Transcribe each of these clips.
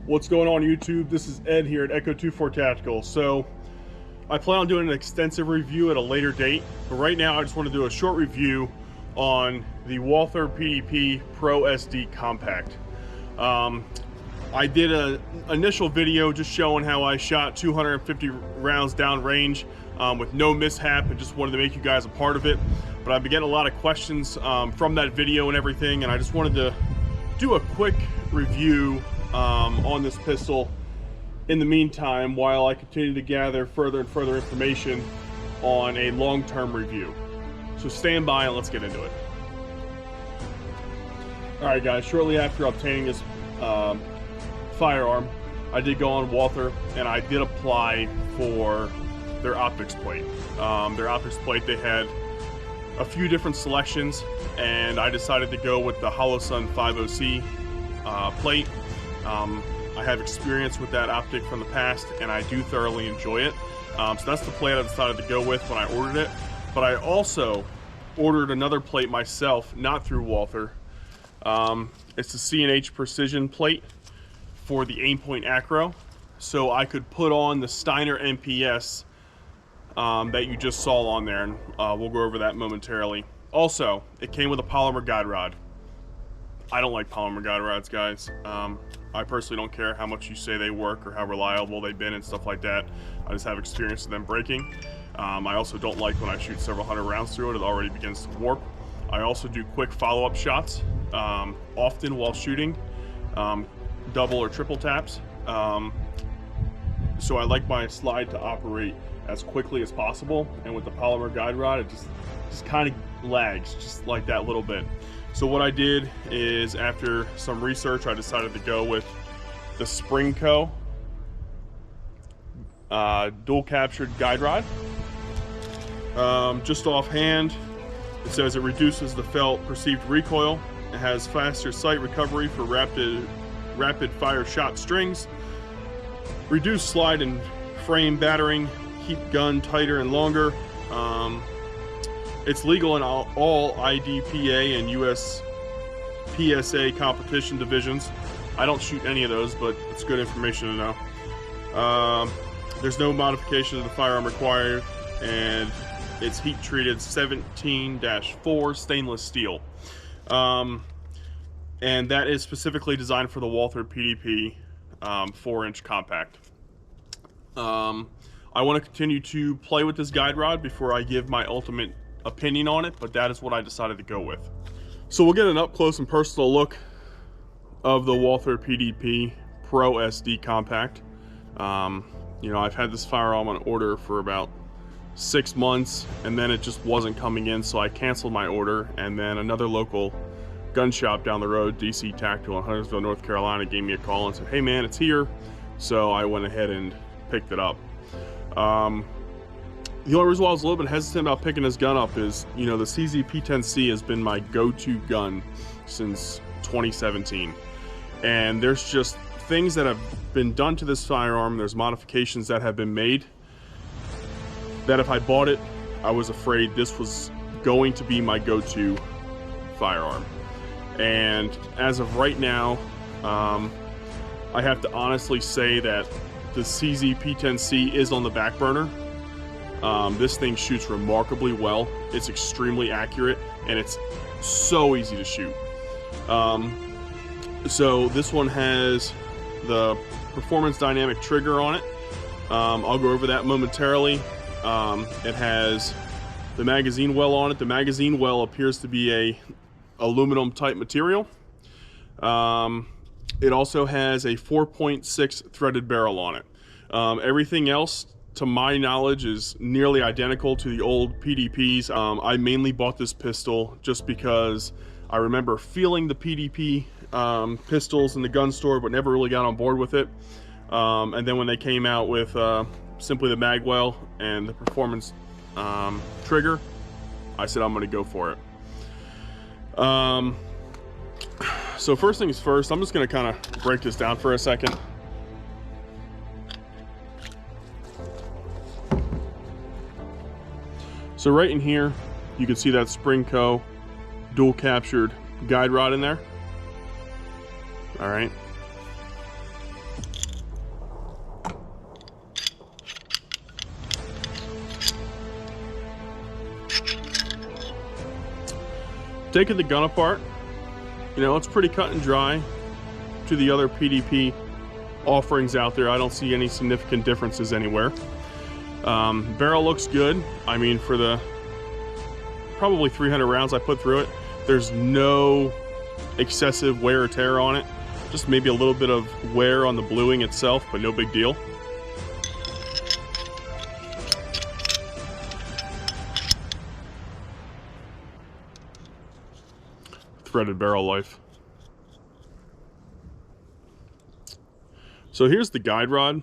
What's going on YouTube? This is Ed here at Echo 24 Tactical. So I plan on doing an extensive review at a later date, but right now I just want to do a short review on the Walther PDP Pro SD Compact. I did an initial video just showing how I shot 250 rounds downrange with no mishap, and just wanted to make you guys a part of it. But I've been getting a lot of questions from that video and everything, and I just wanted to do a quick review on this pistol in the meantime while I continue to gather further and further information on a long-term review. So stand by and let's get into it. Alright guys, shortly after obtaining this firearm, I did go on Walther and I did apply for their optics plate. Their optics plate, they had a few different selections, and I decided to go with the Holosun 50C plate. I have experience with that optic from the past, and I do thoroughly enjoy it. So that's the plate I decided to go with when I ordered it. But I also ordered another plate myself, not through Walther. It's the C&H Precision plate for the Aimpoint Acro, so I could put on the Steiner MPS that you just saw on there, and we'll go over that momentarily. Also, it came with a polymer guide rod. I don't like polymer guide rods, guys. I personally don't care how much you say they work or how reliable they've been and stuff like that. I just have experience with them breaking. I also don't like when I shoot several hundred rounds through it, it already begins to warp. I also do quick follow-up shots, often while shooting, double or triple taps. So I like my slide to operate as quickly as possible, and with the polymer guide rod, it just kind of lags, just like that little bit. So what I did is, after some research, I decided to go with the Springco dual captured guide rod. Just offhand, it says it reduces the felt perceived recoil. It has faster sight recovery for rapid fire shot strings, reduced slide and frame battering, keep gun tighter and longer. It's legal in all IDPA and US PSA competition divisions. I don't shoot any of those, but it's good information to know. There's no modification of the firearm required, and it's heat treated 17-4 stainless steel. And that is specifically designed for the Walther PDP 4-inch compact. I want to continue to play with this guide rod before I give my ultimate opinion on it, but that is what I decided to go with. So we'll get an up close and personal look of the Walther PDP Pro SD Compact. You know, I've had this firearm on order for about 6 months, and then it just wasn't coming in, so I canceled my order, and then another local gun shop down the road, DC Tactical in Huntersville, North Carolina, gave me a call and said, hey man, it's here. So I went ahead and picked it up. The only reason why I was a little bit hesitant about picking this gun up is, you know, the CZ-P10C has been my go-to gun since 2017. And there's just things that have been done to this firearm, there's modifications that have been made, that if I bought it, I was afraid this was going to be my go-to firearm. And as of right now, I have to honestly say that the CZ-P10C is on the back burner. This thing shoots remarkably well. It's extremely accurate, and it's so easy to shoot. So this one has the performance dynamic trigger on it. I'll go over that momentarily. It has the magazine well on it. The magazine well appears to be a aluminum type material. It also has a 4.6 threaded barrel on it. Everything else, to my knowledge, is nearly identical to the old PDPs. I mainly bought this pistol just because I remember feeling the PDP pistols in the gun store, but never really got on board with it. And then when they came out with simply the magwell and the performance trigger, I said I'm going to go for it. So first things first, I'm just going to kind of break this down for a second. So right in here, you can see that Springco dual captured guide rod in there. All right. Taking the gun apart, you know, it's pretty cut and dry to the other PDP offerings out there. I don't see any significant differences anywhere. Barrel looks good. I mean, for the probably 300 rounds I put through it, there's no excessive wear or tear on it. Just maybe a little bit of wear on the bluing itself, but no big deal. Threaded barrel life. So here's the guide rod.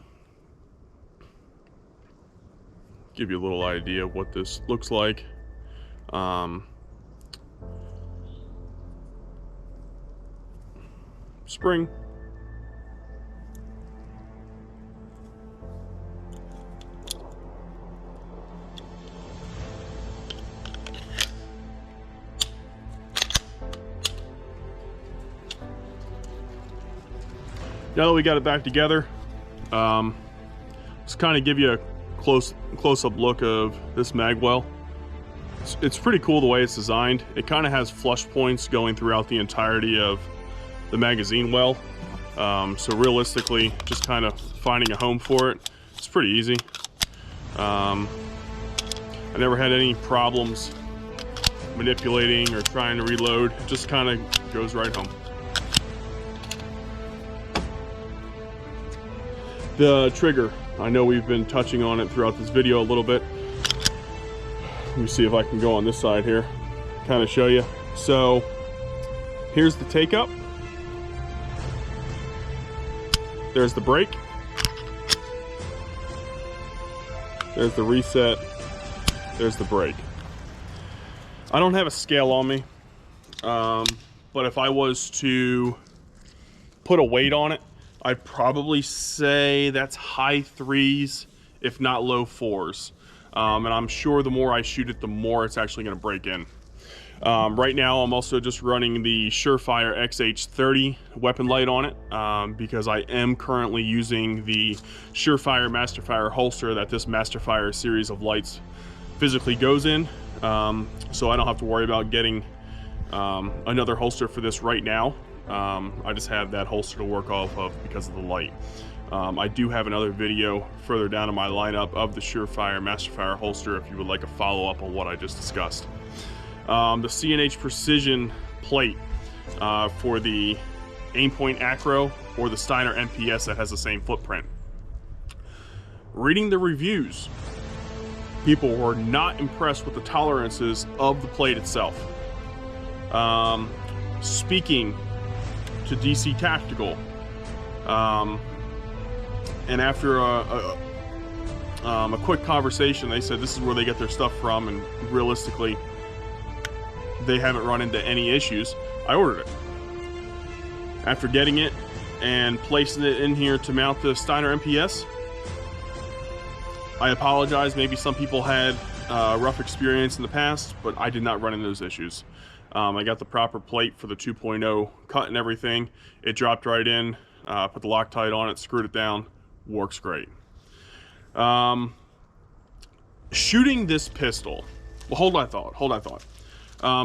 Give you a little idea of what this looks like. Spring. Now that we got it back together, just kind of give you a close-up look of this mag well. It's pretty cool the way it's designed. It kind of has flush points going throughout the entirety of the magazine well. So realistically, just kind of finding a home for it, it's pretty easy. I never had any problems manipulating or trying to reload. It just kind of goes right home. The trigger, I know we've been touching on it throughout this video a little bit. Let me see if I can go on this side here, kind of show you. So here's the take up. There's the brake. There's the reset. There's the brake. I don't have a scale on me, but if I was to put a weight on it, I'd probably say that's high 3s, if not low 4s. And I'm sure the more I shoot it, the more it's actually going to break in. Right now, I'm also just running the Surefire XH30 weapon light on it because I am currently using the Surefire Masterfire holster that this Masterfire series of lights physically goes in. So I don't have to worry about getting another holster for this right now. I just have that holster to work off of because of the light. I do have another video further down in my lineup of the Surefire Masterfire holster if you would like a follow-up on what I just discussed. The C&H Precision plate for the Aimpoint Acro or the Steiner MPS that has the same footprint. Reading the reviews, people were not impressed with the tolerances of the plate itself. Speaking to DC Tactical, and after a quick conversation, they said this is where they get their stuff from, and realistically, they haven't run into any issues. I ordered it. After getting it and placing it in here to mount the Steiner MPS, I apologize. Maybe some people had rough experience in the past, but I did not run into those issues. I got the proper plate for the 2.0 cut and everything. It dropped right in, put the Loctite on it, screwed it down, works great. Shooting this pistol, well, hold on thought.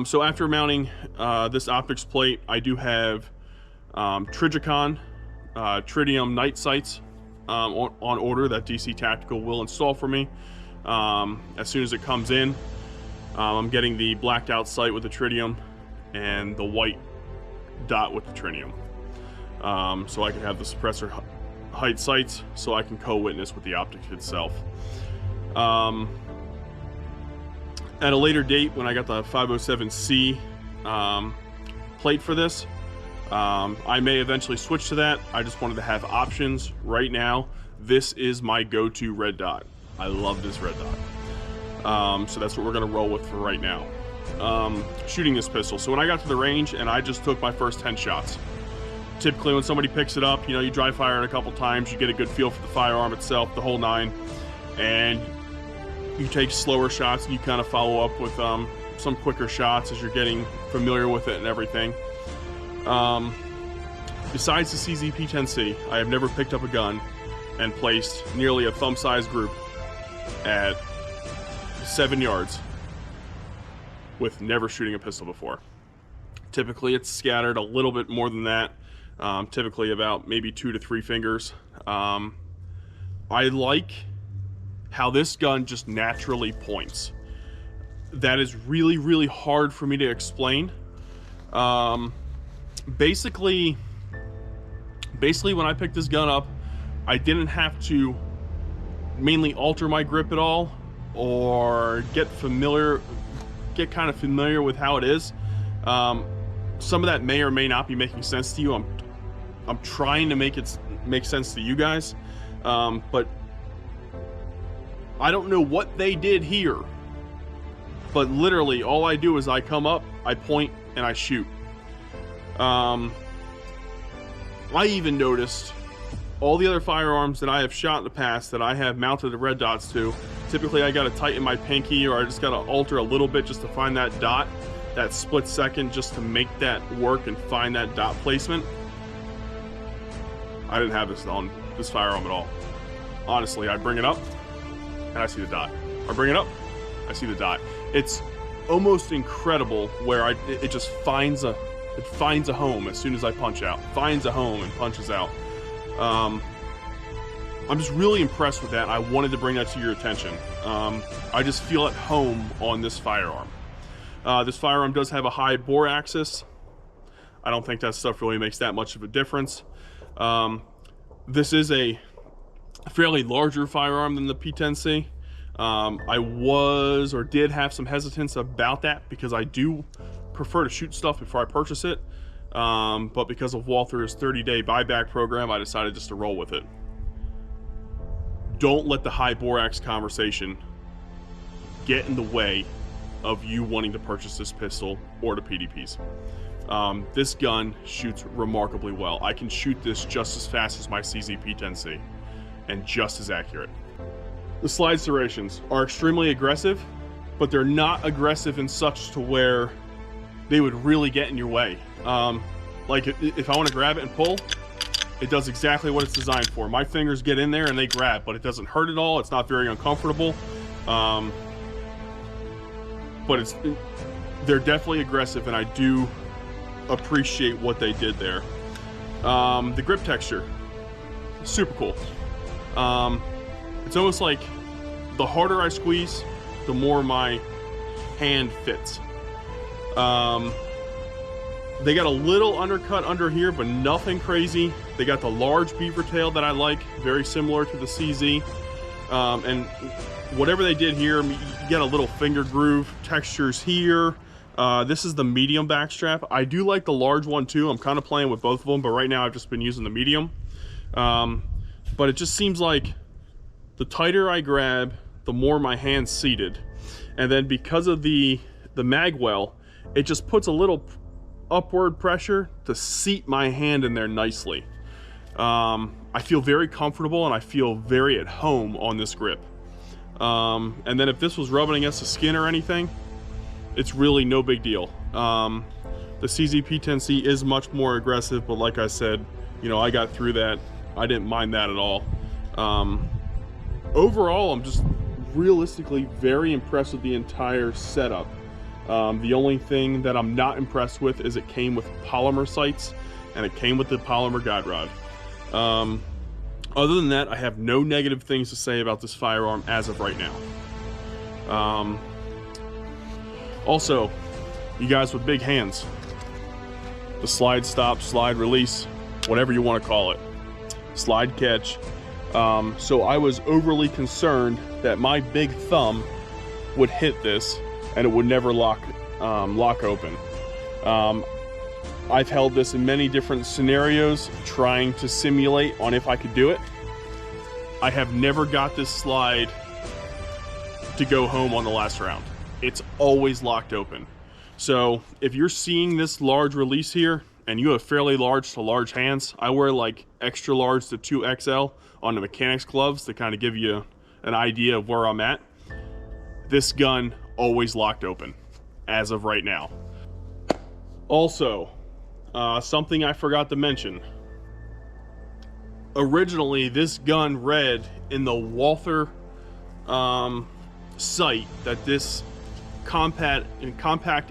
So after mounting this optics plate, I do have Trigicon tritium night sights on order that DC Tactical will install for me. As soon as it comes in, I'm getting the blacked out sight with the tritium and the white dot with the tritium. So I can have the suppressor height sights so I can co-witness with the optics itself. At a later date, when I got the 507C plate for this, I may eventually switch to that. I just wanted to have options. Right now, this is my go-to red dot. I love this red dot. So that's what we're gonna roll with for right now. Shooting this pistol. So when I got to the range and I just took my first 10 shots. Typically when somebody picks it up, you know, you dry fire it a couple times, you get a good feel for the firearm itself, the whole nine, and you take slower shots and you kind of follow up with some quicker shots as you're getting familiar with it and everything. Besides the CZP-10C, I have never picked up a gun and placed nearly a thumb-sized group at 7 yards with never shooting a pistol before. Typically it's scattered a little bit more than that, typically about maybe 2 to 3 fingers. I like how this gun just naturally points. That is really, really hard for me to explain. Basically when I picked this gun up, I didn't have to mainly alter my grip at all or get kind of familiar with how it is. Some of that may or may not be making sense to you. I'm trying to make it make sense to you guys, but I don't know what they did here, but literally all I do is I come up, I point, and I shoot. I even noticed all the other firearms that I have shot in the past that I have mounted the red dots to, typically I gotta tighten my pinky, or I just gotta alter a little bit just to find that dot, that split second, just to make that work and find that dot placement. I didn't have this on this firearm at all. Honestly, I bring it up and I see the dot. I bring it up, I see the dot. It's almost incredible where it just finds a home as soon as I punch out. Finds a home and punches out. I'm just really impressed with that. I wanted to bring that to your attention. I just feel at home on this firearm. This firearm does have a high bore axis. I don't think that stuff really makes that much of a difference. This is a fairly larger firearm than the P10C. I was or did have some hesitance about that because I do prefer to shoot stuff before I purchase it. But because of Walther's 30-day buyback program, I decided just to roll with it. Don't let the high borax conversation get in the way of you wanting to purchase this pistol or the PDPs. This gun shoots remarkably well. I can shoot this just as fast as my CZ P10C and just as accurate. The slide serrations are extremely aggressive, but they're not aggressive in such to where they would really get in your way. Like if I want to grab it and pull, it does exactly what it's designed for. My fingers get in there and they grab, but it doesn't hurt at all. It's not very uncomfortable. But they're definitely aggressive, and I do appreciate what they did there. The grip texture, super cool. It's almost like the harder I squeeze, the more my hand fits. They got a little undercut under here, but nothing crazy. They got the large beaver tail that I like, very similar to the CZ. And whatever they did here, you get a little finger groove textures here. This is the medium backstrap. I do like the large one too. I'm kind of playing with both of them, but right now I've just been using the medium. But it just seems like the tighter I grab, the more my hand's seated. And then because of the mag well, it just puts a little upward pressure to seat my hand in there nicely. I feel very comfortable and I feel very at home on this grip. And then if this was rubbing against the skin or anything, it's really no big deal. The CZ P10C is much more aggressive, but like I said, you know, I got through that. I didn't mind that at all. Overall, I'm just realistically very impressed with the entire setup. The only thing that I'm not impressed with is it came with polymer sights and it came with the polymer guide rod. Other than that, I have no negative things to say about this firearm as of right now. Also, you guys with big hands, the slide stop, slide release, whatever you want to call it, slide catch. So I was overly concerned that my big thumb would hit this and it would never lock open. I've held this in many different scenarios, trying to simulate on if I could do it. I have never got this slide to go home on the last round. It's always locked open. So if you're seeing this large release here, and you have fairly large to large hands, I wear like extra large to 2XL on the mechanics gloves to kind of give you an idea of where I'm at. This gun always locked open as of right now. Also, something I forgot to mention. Originally, this gun read in the Walther sight that this compact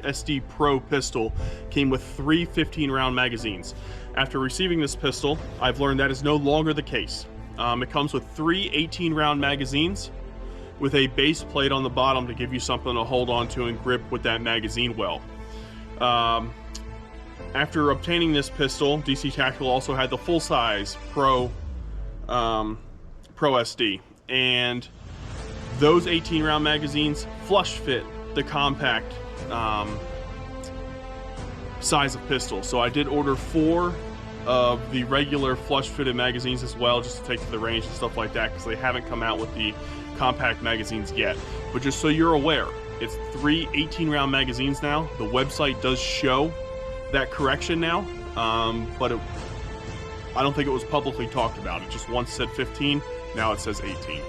SD Pro pistol came with 3 15-round magazines. After receiving this pistol, I've learned that is no longer the case. It comes with 3 18-round magazines with a base plate on the bottom to give you something to hold on to and grip with that magazine well. After obtaining this pistol, DC Tactical also had the full-size Pro SD, and those 18-round magazines flush fit the compact size of pistol. So I did order 4 of the regular flush-fitted magazines as well, just to take to the range and stuff like that, because they haven't come out with the compact magazines yet. But just so you're aware, it's 3 18-round magazines now. The website does show that correction now, but I don't think it was publicly talked about. It just once said 15, now it says 18.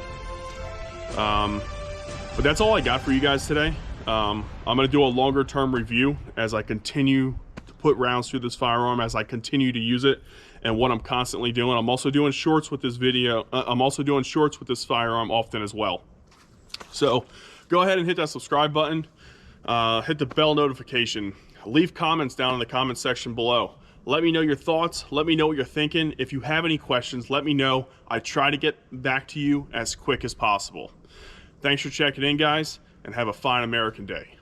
But that's all I got for you guys today. I'm going to do a longer term review as I continue to put rounds through this firearm, as I continue to use it, and what I'm constantly doing. I'm also doing shorts with this video. I'm also doing shorts with this firearm often as well. So go ahead and hit that subscribe button. Hit the bell notification. Leave comments down in the comment section below. Let me know your thoughts. Let me know what you're thinking. If you have any questions, let me know. I try to get back to you as quick as possible. Thanks for checking in, guys, and have a fine American day.